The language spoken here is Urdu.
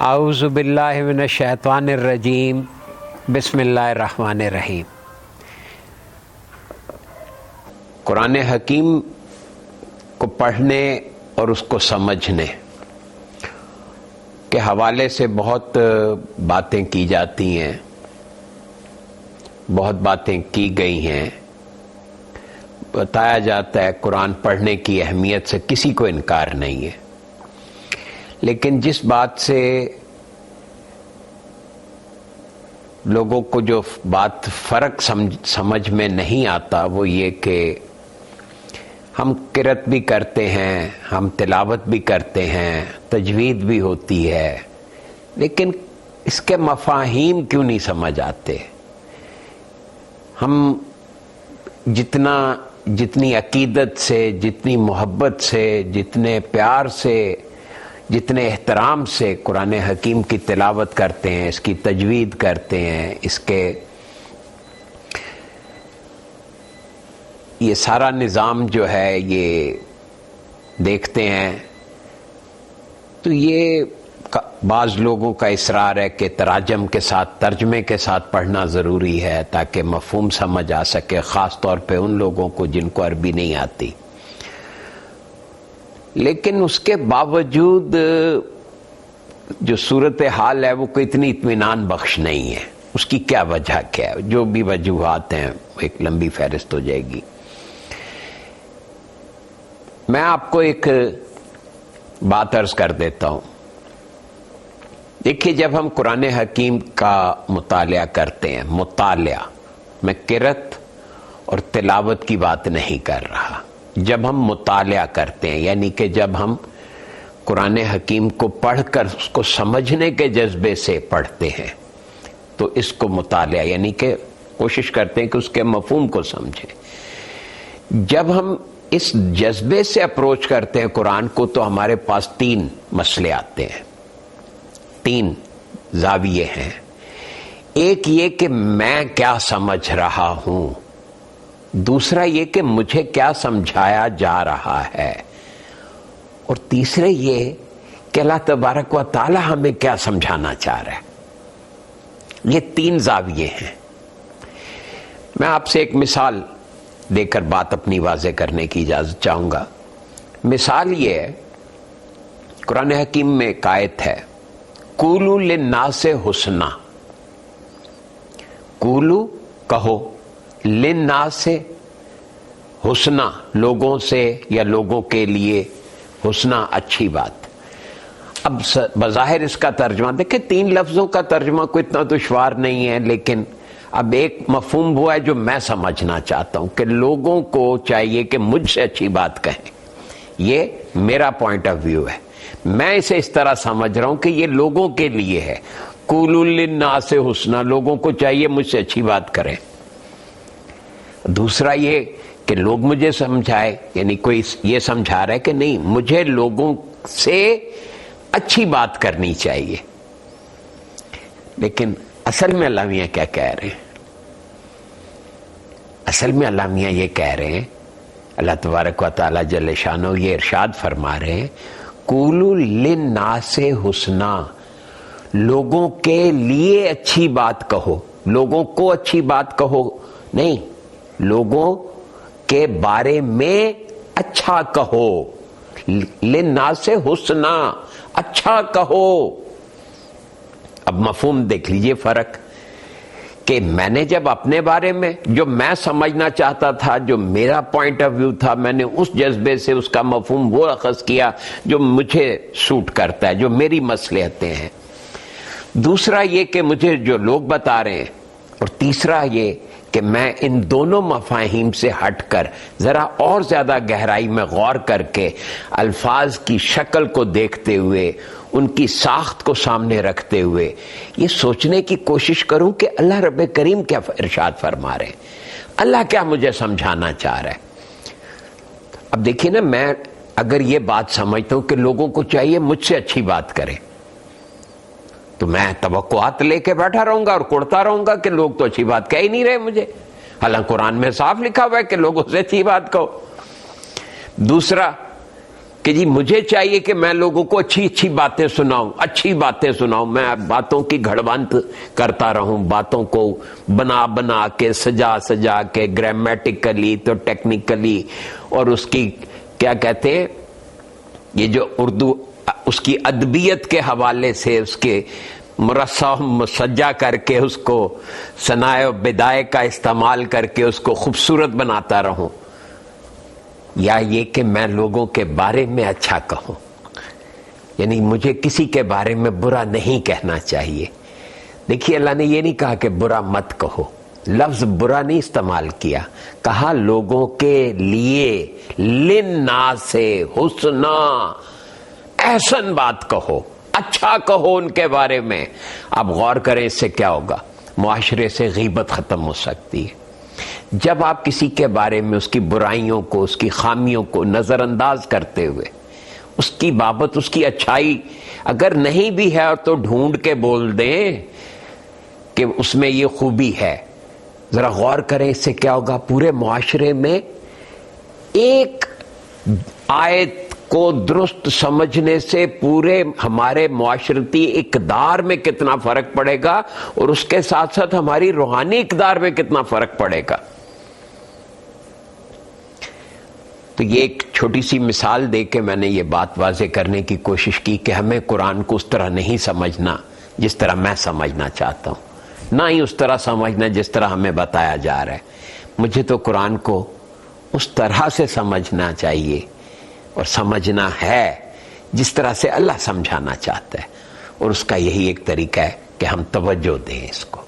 اعوذ باللہ من الشیطان الرجیم بسم اللہ الرحمن الرحیم۔ قرآن حکیم کو پڑھنے اور اس کو سمجھنے کے حوالے سے بہت باتیں کی جاتی ہیں، بہت باتیں کی گئی ہیں، بتایا جاتا ہے قرآن پڑھنے کی اہمیت سے کسی کو انکار نہیں ہے، لیکن جس بات سے لوگوں کو جو بات فرق سمجھ میں نہیں آتا وہ یہ کہ ہم قرأت بھی کرتے ہیں، ہم تلاوت بھی کرتے ہیں، تجوید بھی ہوتی ہے، لیکن اس کے مفاہیم کیوں نہیں سمجھ آتے؟ ہم جتنی عقیدت سے، جتنی محبت سے، جتنے پیار سے، جتنے احترام سے قرآن حکیم کی تلاوت کرتے ہیں، اس کی تجوید کرتے ہیں، اس کے یہ سارا نظام جو ہے یہ دیکھتے ہیں، تو یہ بعض لوگوں کا اصرار ہے کہ تراجم کے ساتھ، ترجمے کے ساتھ پڑھنا ضروری ہے تاکہ مفہوم سمجھ آ سکے، خاص طور پہ ان لوگوں کو جن کو عربی نہیں آتی۔ لیکن اس کے باوجود جو صورتحال ہے وہ کوئی اتنی اطمینان بخش نہیں ہے۔ اس کی کیا وجہ کیا ہے؟ جو بھی وجوہات ہیں ایک لمبی فہرست ہو جائے گی۔ میں آپ کو ایک بات عرض کر دیتا ہوں۔ دیکھیے، جب ہم قرآن حکیم کا مطالعہ کرتے ہیں، مطالعہ میں قرأت اور تلاوت کی بات نہیں کر رہا، جب ہم مطالعہ کرتے ہیں یعنی کہ جب ہم قرآن حکیم کو پڑھ کر اس کو سمجھنے کے جذبے سے پڑھتے ہیں تو اس کو مطالعہ یعنی کہ کوشش کرتے ہیں کہ اس کے مفہوم کو سمجھیں۔ جب ہم اس جذبے سے اپروچ کرتے ہیں قرآن کو تو ہمارے پاس تین مسئلے آتے ہیں، تین زاویے ہیں۔ ایک یہ کہ میں کیا سمجھ رہا ہوں، دوسرا یہ کہ مجھے کیا سمجھایا جا رہا ہے، اور تیسرے یہ کہ اللہ تبارک و تعالی ہمیں کیا سمجھانا چاہ رہا ہے۔ یہ تین زاویے ہیں۔ میں آپ سے ایک مثال دے کر بات اپنی واضح کرنے کی اجازت چاہوں گا۔ مثال یہ ہے، قرآن حکیم میں ایک آیت ہے، قولوا للناس حسنا، قولوا کہو، للناس حسنا لوگوں سے یا لوگوں کے لیے، حسنا اچھی بات۔ اب بظاہر اس کا ترجمہ دیکھیں، تین لفظوں کا ترجمہ کوئی اتنا دشوار نہیں ہے، لیکن اب ایک مفہوم ہوا ہے جو میں سمجھنا چاہتا ہوں کہ لوگوں کو چاہیے کہ مجھ سے اچھی بات کہیں۔ یہ میرا پوائنٹ آف ویو ہے، میں اسے اس طرح سمجھ رہا ہوں کہ یہ لوگوں کے لیے ہے۔ قولوا للناس حسنا، لوگوں کو چاہیے مجھ سے اچھی بات کریں۔ دوسرا یہ کہ لوگ مجھے سمجھائے، یعنی کوئی یہ سمجھا رہا ہے کہ نہیں، مجھے لوگوں سے اچھی بات کرنی چاہیے۔ لیکن اصل میں اللہ میاں کیا کہہ رہے ہیں؟ اصل میں اللہ میاں یہ کہہ رہے ہیں، اللہ تبارک و تعالی جل شانہ یہ ارشاد فرما رہے ہیں، قولوا للناس حسنا، لوگوں کے لیے اچھی بات کہو، لوگوں کو اچھی بات کہو نہیں، لوگوں کے بارے میں اچھا کہو، للناس حسنا، اچھا کہو۔ اب مفہوم دیکھ لیجئے فرق، کہ میں نے جب اپنے بارے میں جو میں سمجھنا چاہتا تھا، جو میرا پوائنٹ آف ویو تھا، میں نے اس جذبے سے اس کا مفہوم وہ اخذ کیا جو مجھے سوٹ کرتا ہے، جو میری مصلحتیں ہیں۔ دوسرا یہ کہ مجھے جو لوگ بتا رہے ہیں، اور تیسرا یہ کہ میں ان دونوں مفاہیم سے ہٹ کر ذرا اور زیادہ گہرائی میں غور کر کے الفاظ کی شکل کو دیکھتے ہوئے، ان کی ساخت کو سامنے رکھتے ہوئے یہ سوچنے کی کوشش کروں کہ اللہ رب کریم کیا ارشاد فرما رہے ہیں، اللہ کیا مجھے سمجھانا چاہ رہا ہے۔ اب دیکھیے نا، میں اگر یہ بات سمجھتا ہوں کہ لوگوں کو چاہیے مجھ سے اچھی بات کریں تو میں توقعات لے کے بیٹھا رہوں گا اور کوڑتا رہوں گا کہ لوگ تو اچھی بات کہہ ہی نہیں رہے مجھے، حالانکہ قرآن میں صاف لکھا ہوا ہے کہ لوگوں سے اچھی بات کہو۔ دوسرا کہ جی مجھے چاہیے کہ میں لوگوں کو اچھی اچھی باتیں سناؤں، اچھی باتیں سناؤں، میں باتوں کی گھڑوانت کرتا رہوں، باتوں کو بنا بنا کے سجا سجا کے گرامیٹیکلی تو ٹیکنیکلی، اور اس کی کیا کہتے ہیں یہ جو اردو اس کی ادبیت کے حوالے سے اس کے مرصع مسجع کر کے اس کو ثنائے و بدائے کا استعمال کر کے اس کو خوبصورت بناتا رہوں، یا یہ کہ میں لوگوں کے بارے میں اچھا کہوں، یعنی مجھے کسی کے بارے میں برا نہیں کہنا چاہیے۔ دیکھیے اللہ نے یہ نہیں کہا کہ برا مت کہو، لفظ برا نہیں استعمال کیا، کہا لوگوں کے لیے للناس حسنا، احسن بات کہو، اچھا کہو ان کے بارے میں۔ آپ غور کریں اس سے کیا ہوگا، معاشرے سے غیبت ختم ہو سکتی ہے۔ جب آپ کسی کے بارے میں اس کی برائیوں کو، اس کی خامیوں کو نظر انداز کرتے ہوئے اس کی بابت اس کی اچھائی اگر نہیں بھی ہے تو ڈھونڈ کے بول دیں کہ اس میں یہ خوبی ہے، ذرا غور کریں اس سے کیا ہوگا، پورے معاشرے میں ایک آیت کو درست سمجھنے سے پورے ہمارے معاشرتی اقدار میں کتنا فرق پڑے گا، اور اس کے ساتھ ساتھ ہماری روحانی اقدار میں کتنا فرق پڑے گا۔ تو یہ ایک چھوٹی سی مثال دے کے میں نے یہ بات واضح کرنے کی کوشش کی کہ ہمیں قرآن کو اس طرح نہیں سمجھنا جس طرح میں سمجھنا چاہتا ہوں، نہ ہی اس طرح سمجھنا جس طرح ہمیں بتایا جا رہا ہے۔ مجھے تو قرآن کو اس طرح سے سمجھنا چاہیے اور سمجھنا ہے جس طرح سے اللہ سمجھانا چاہتا ہے، اور اس کا یہی ایک طریقہ ہے کہ ہم توجہ دیں اس کو۔